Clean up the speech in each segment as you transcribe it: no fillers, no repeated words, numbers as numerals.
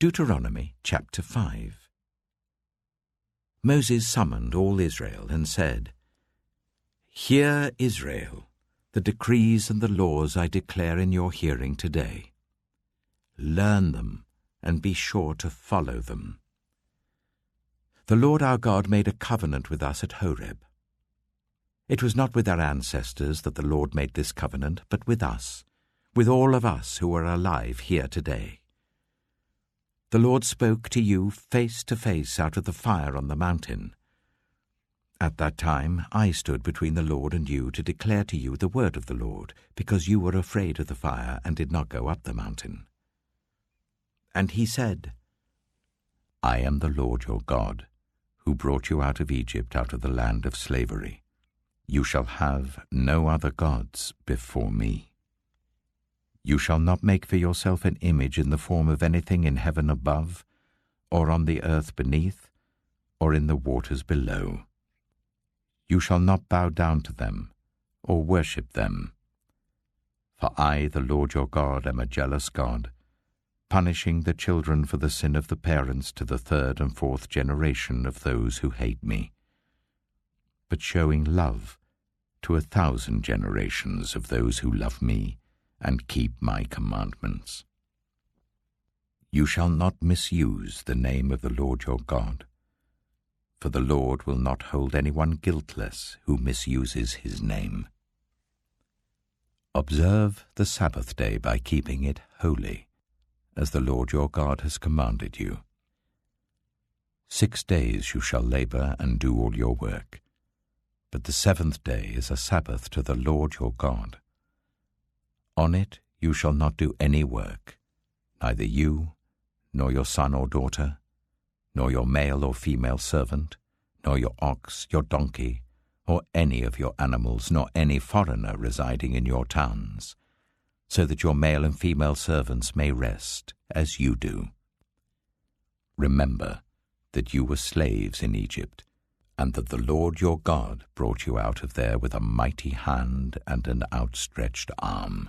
Deuteronomy chapter 5. Moses summoned all Israel and said, "Hear, Israel, the decrees and the laws I declare in your hearing today. Learn them and be sure to follow them. The Lord our God made a covenant with us at Horeb. It was not with our ancestors that the Lord made this covenant, but with us, with all of us who are alive here today. The Lord spoke to you face to face out of the fire on the mountain. At that time I stood between the Lord and you to declare to you the word of the Lord, because you were afraid of the fire and did not go up the mountain. And he said, I am the Lord your God, who brought you out of Egypt, out of the land of slavery. You shall have no other gods before me. You shall not make for yourself an image in the form of anything in heaven above, or on the earth beneath, or in the waters below. You shall not bow down to them, or worship them. For I, the Lord your God, am a jealous God, punishing the children for the sin of the parents to the third and fourth generation of those who hate me, but showing love to 1,000 generations of those who love me and keep my commandments. You shall not misuse the name of the Lord your God, for the Lord will not hold anyone guiltless who misuses his name. Observe the Sabbath day by keeping it holy, as the Lord your God has commanded you. 6 days you shall labor and do all your work, but the 7th day is a Sabbath to the Lord your God. On it you shall not do any work, neither you, nor your son or daughter, nor your male or female servant, nor your ox, your donkey, or any of your animals, nor any foreigner residing in your towns, so that your male and female servants may rest, as you do. Remember that you were slaves in Egypt, and that the Lord your God brought you out of there with a mighty hand and an outstretched arm.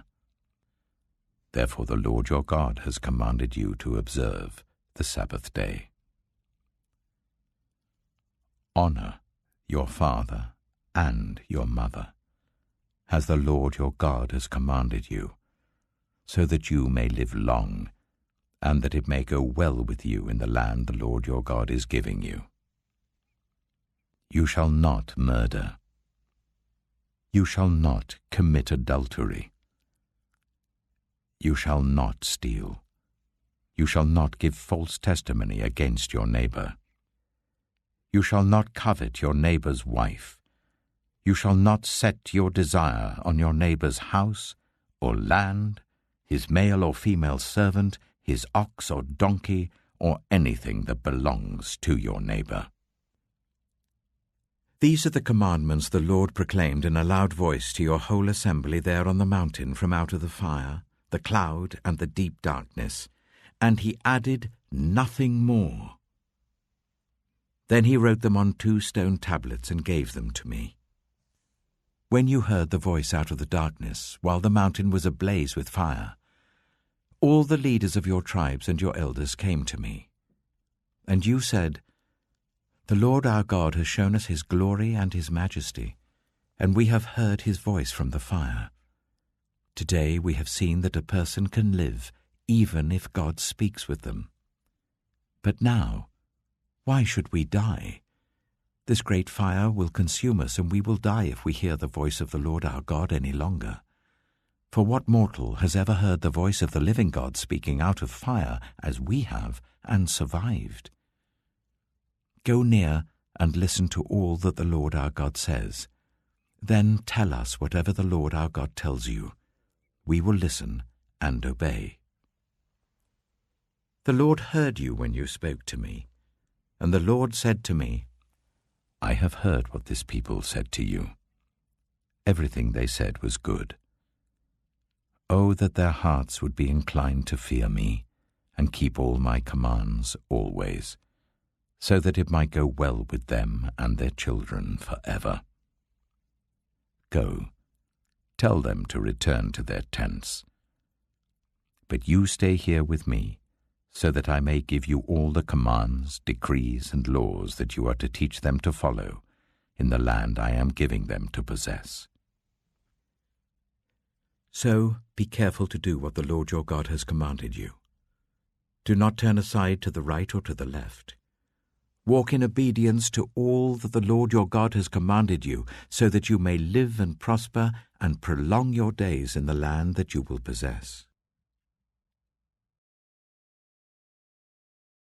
Therefore the Lord your God has commanded you to observe the Sabbath day. Honor your father and your mother, as the Lord your God has commanded you, so that you may live long, and that it may go well with you in the land the Lord your God is giving you. You shall not murder. You shall not commit adultery. You shall not steal. You shall not give false testimony against your neighbor. You shall not covet your neighbor's wife. You shall not set your desire on your neighbor's house or land, his male or female servant, his ox or donkey, or anything that belongs to your neighbor. These are the commandments the Lord proclaimed in a loud voice to your whole assembly there on the mountain from out of the fire, the cloud, and the deep darkness, and he added nothing more. Then he wrote them on 2 stone tablets and gave them to me. When you heard the voice out of the darkness, while the mountain was ablaze with fire, all the leaders of your tribes and your elders came to me. And you said, The Lord our God has shown us his glory and his majesty, and we have heard his voice from the fire. Today we have seen that a person can live, even if God speaks with them. But now, why should we die? This great fire will consume us, and we will die if we hear the voice of the Lord our God any longer. For what mortal has ever heard the voice of the living God speaking out of fire, as we have, and survived? Go near and listen to all that the Lord our God says. Then tell us whatever the Lord our God tells you. We will listen and obey. The Lord heard you when you spoke to me, and the Lord said to me, I have heard what this people said to you. Everything they said was good. Oh, that their hearts would be inclined to fear me and keep all my commands always, so that it might go well with them and their children forever. Go, tell them to return to their tents. But you stay here with me, so that I may give you all the commands, decrees, and laws that you are to teach them to follow in the land I am giving them to possess. So be careful to do what the Lord your God has commanded you. Do not turn aside to the right or to the left. Walk in obedience to all that the Lord your God has commanded you, so that you may live and prosper and prolong your days in the land that you will possess.